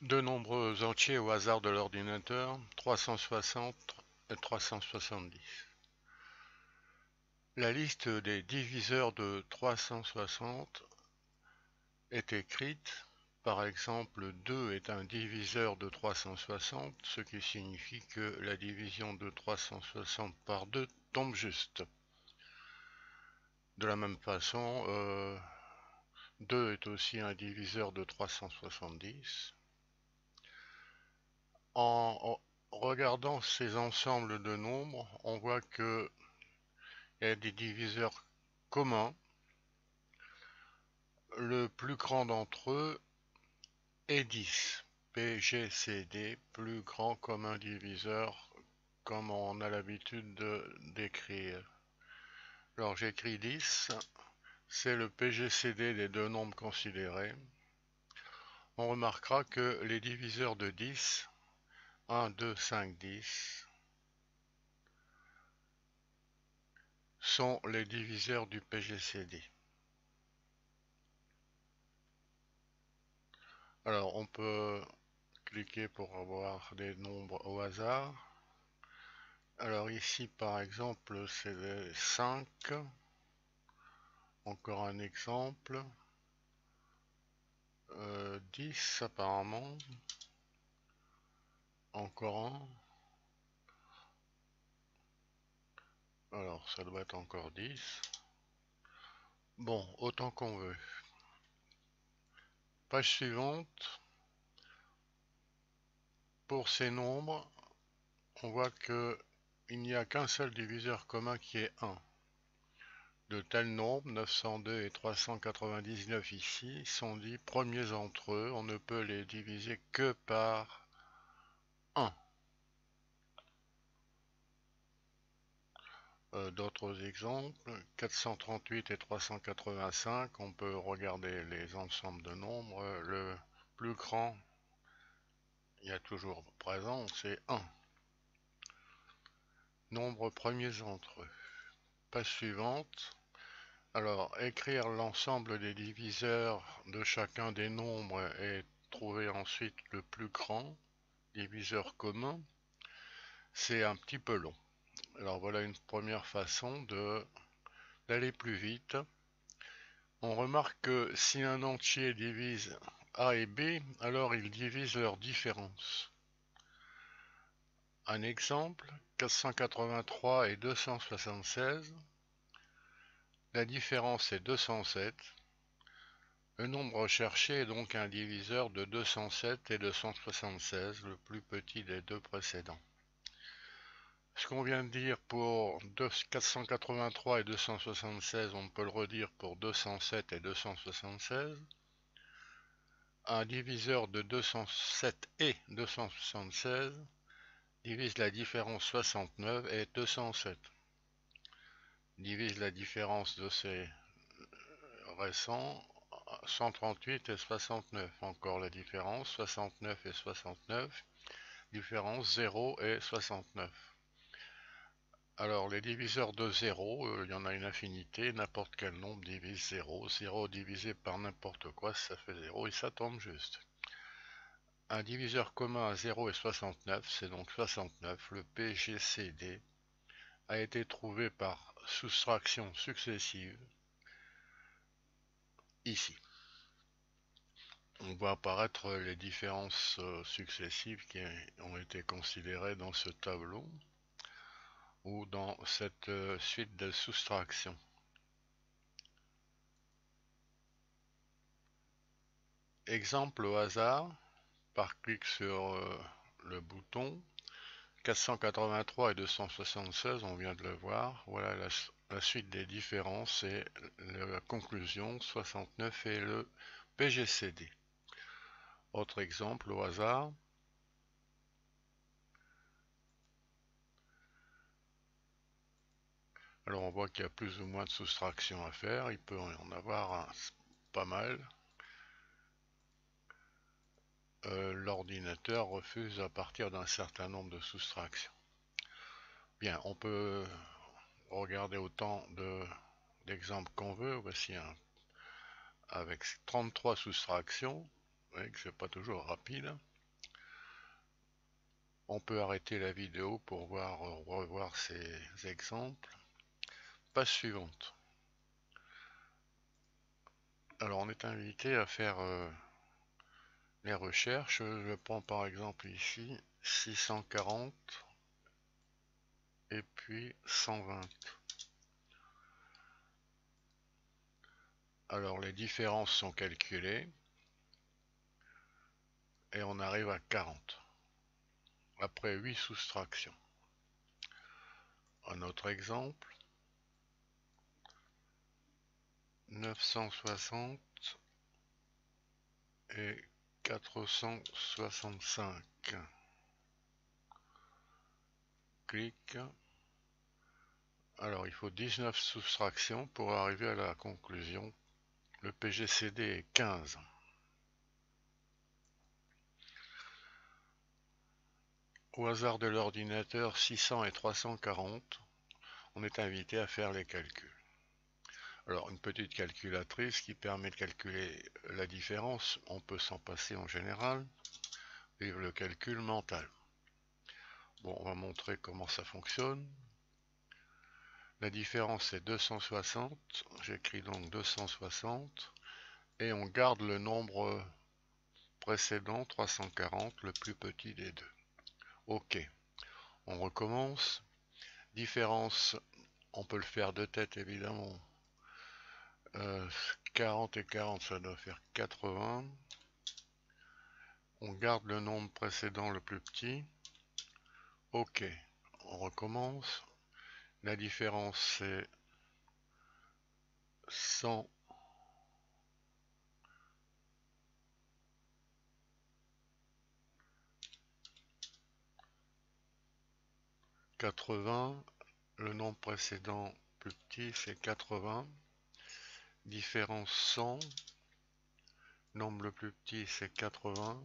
Deux nombres entiers au hasard de l'ordinateur, 360 et 370. La liste des diviseurs de 360 est écrite. Par exemple, 2 est un diviseur de 360, ce qui signifie que la division de 360 par 2 tombe juste. De la même façon, 2 est aussi un diviseur de 370. En regardant ces ensembles de nombres, on voit qu'il y a des diviseurs communs. Le plus grand d'entre eux est 10. PGCD, plus grand commun diviseur, comme on a l'habitude d'écrire. Alors j'écris 10, c'est le PGCD des deux nombres considérés. On remarquera que les diviseurs de 10, 1, 2, 5, 10, sont les diviseurs du PGCD. Alors on peut cliquer pour avoir des nombres au hasard. Alors ici par exemple c'est 5. Encore un exemple. 10 apparemment. Encore un. Alors ça doit être encore 10. Bon, autant qu'on veut. Page suivante. Pour ces nombres, on voit que il n'y a qu'un seul diviseur commun qui est 1. De tels nombres, 902 et 399 ici, sont dits premiers entre eux. On ne peut les diviser que par 1. D'autres exemples, 438 et 385, on peut regarder les ensembles de nombres. Le plus grand, il y a toujours présent, c'est 1. Nombre premiers entre eux. Page suivante. Alors, écrire l'ensemble des diviseurs de chacun des nombres et trouver ensuite le plus grand diviseur commun, c'est un petit peu long. Alors voilà une première façon d'aller plus vite. On remarque que si un entier divise A et B, alors il divise leurs différences. Un exemple, 483 et 276. La différence est 207. Le nombre recherché est donc un diviseur de 207 et 276, le plus petit des deux précédents. Ce qu'on vient de dire pour 483 et 276, on peut le redire pour 207 et 276. Un diviseur de 207 et 276 divise la différence 69 et 207. Divise la différence de ces récents 138 et 69. Encore la différence 69 et 69. Différence 0 et 69. Alors les diviseurs de 0, il y en a une infinité, n'importe quel nombre divise 0. 0 divisé par n'importe quoi, ça fait 0 et ça tombe juste. Un diviseur commun à 0 et 69, c'est donc 69. Le PGCD a été trouvé par soustraction successive ici. On voit apparaître les différences successives qui ont été considérées dans ce tableau ou dans cette suite de soustraction. Exemple au hasard, par clic sur le bouton, 483 et 276, on vient de le voir. Voilà la suite des différences et la conclusion, 69 et le PGCD. Autre exemple au hasard. Alors on voit qu'il y a plus ou moins de soustraction à faire. Il peut en avoir pas mal. L'ordinateur refuse à partir d'un certain nombre de soustractions. Bien, on peut regarder autant d'exemples qu'on veut. Voici un avec 33 soustractions. Vous voyez que c'est pas toujours rapide. On peut arrêter la vidéo pour revoir ces exemples. Page suivante. Alors on est invité à faire les recherches. Je prends par exemple ici 640 et puis 120. Alors les différences sont calculées et on arrive à 40 après 8 soustractions. Un autre exemple, 960 et 465. Clic. Alors il faut 19 soustractions pour arriver à la conclusion. Le PGCD est 15. Au hasard de l'ordinateur 600 et 340, on est invité à faire les calculs. Alors une petite calculatrice qui permet de calculer la différence, on peut s'en passer en général, et le calcul mental. Bon, on va montrer comment ça fonctionne. La différence est 260, j'écris donc 260, et on garde le nombre précédent, 340, le plus petit des deux. Ok, on recommence. Différence, on peut le faire de tête évidemment. 40 et 40, ça doit faire 80. On garde le nombre précédent le plus petit. Ok, on recommence. La différence c'est 100. 80, le nombre précédent plus petit c'est 80, différence 100, nombre le plus petit c'est 80,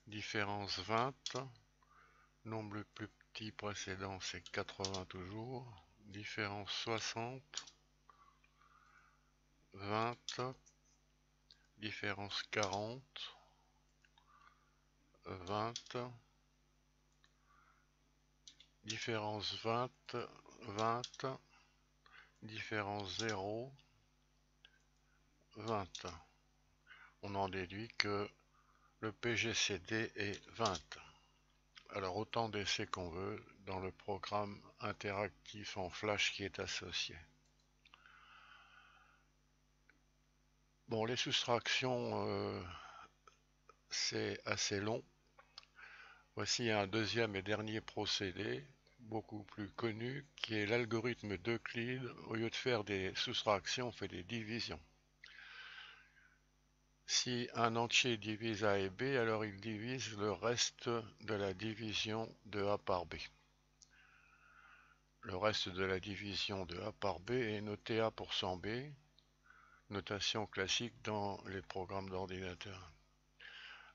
différence 20, nombre le plus petit précédent c'est 80 toujours, différence 60, 20, différence 40, 20, différence 20, 20, différence 0, 20. On en déduit que le PGCD est 20. Alors autant d'essais qu'on veut dans le programme interactif en flash qui est associé. Bon, les soustractions, c'est assez long. Voici un deuxième et dernier procédé, beaucoup plus connu, qui est l'algorithme d'Euclide. Au lieu de faire des soustractions, on fait des divisions. Si un entier divise A et B, alors il divise le reste de la division de A par B. Le reste de la division de A par B est noté A%B, notation classique dans les programmes d'ordinateur.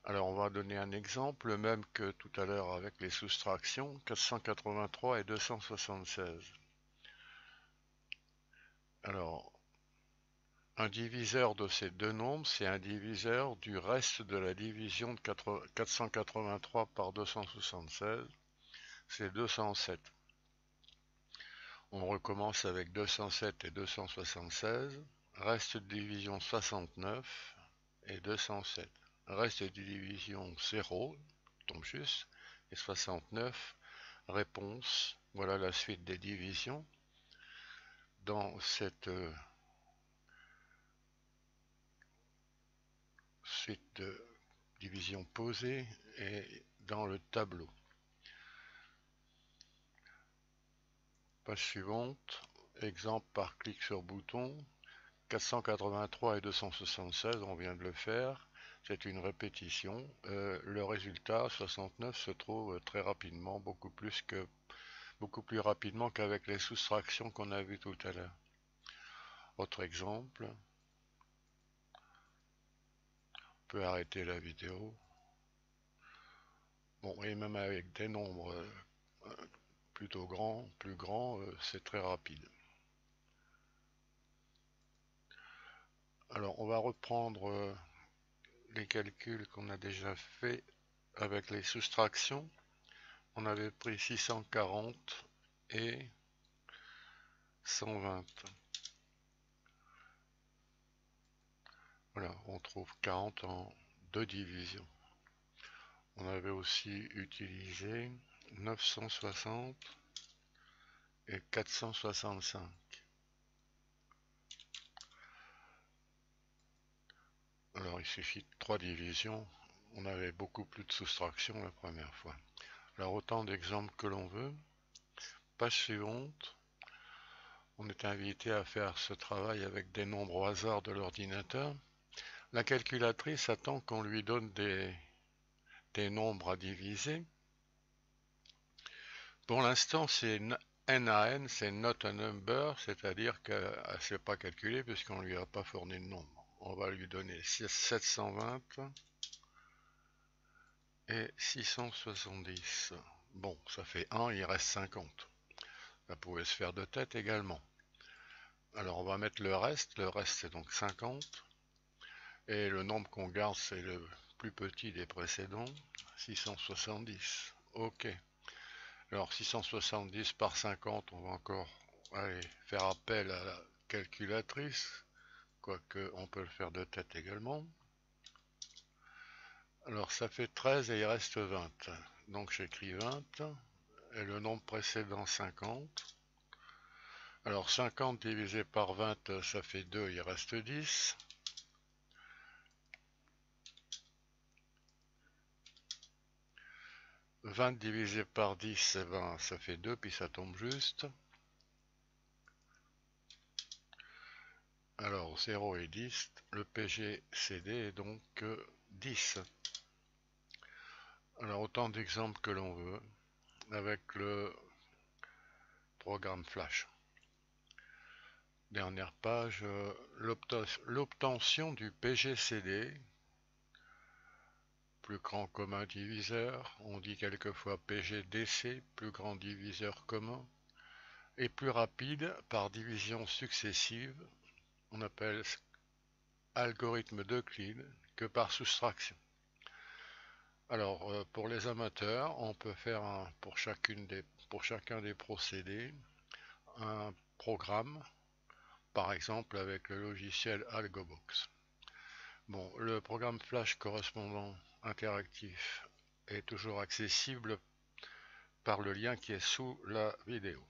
Alors on va donner un exemple, le même que tout à l'heure avec les soustractions, 483 et 276. Alors, un diviseur de ces deux nombres, c'est un diviseur du reste de la division de 483 par 276, c'est 207. On recommence avec 207 et 276, reste de division 69 et 207. Reste de division 0, tombe juste, et 69, réponse. Voilà la suite des divisions. Dans cette suite de division posée et dans le tableau. Page suivante, exemple par clic sur bouton, 483 et 276, on vient de le faire, c'est une répétition. Le résultat, 69, se trouve très rapidement, beaucoup plus rapidement qu'avec les soustractions qu'on a vues tout à l'heure. Autre exemple, on peut arrêter la vidéo. Bon, et même avec des nombres plutôt grands, plus grands, c'est très rapide. Alors, on va reprendre les calculs qu'on a déjà fait avec les soustractions. On avait pris 640 et 120. Voilà, on trouve 40 en deux divisions. On avait aussi utilisé 960 et 465. Alors il suffit de 3 divisions. On avait beaucoup plus de soustractions la première fois. Alors autant d'exemples que l'on veut. Page suivante. On est invité à faire ce travail avec des nombres au hasard de l'ordinateur. La calculatrice attend qu'on lui donne des nombres à diviser. Pour l'instant, c'est n à n, c'est not a number, c'est-à-dire qu'elle ne sait pas calculer puisqu'on ne lui a pas fourni de nombre. On va lui donner 720 et 670. Bon, ça fait 1, il reste 50. Ça pouvait se faire de tête également. Alors on va mettre le reste c'est donc 50. Et le nombre qu'on garde, c'est le plus petit des précédents, 670. Ok. Alors 670 par 50, on va encore faire appel à la calculatrice, quoique on peut le faire de tête également. Alors ça fait 13 et il reste 20. Donc j'écris 20 et le nombre précédent 50. Alors 50 divisé par 20, ça fait 2, il reste 10. 20 divisé par 10, eh ben, ça fait 2, puis ça tombe juste. Alors 0 et 10, le PGCD est donc 10. Alors autant d'exemples que l'on veut avec le programme Flash. Dernière page, l'obtention du PGCD, plus grand commun diviseur, on dit quelquefois PGDC, plus grand diviseur commun, est plus rapide par division successive, on appelle algorithme d'Euclide, que par soustraction. Alors pour les amateurs, on peut faire pour chacun des procédés un programme, par exemple avec le logiciel AlgoBox. Bon, le programme Flash correspondant interactif est toujours accessible par le lien qui est sous la vidéo.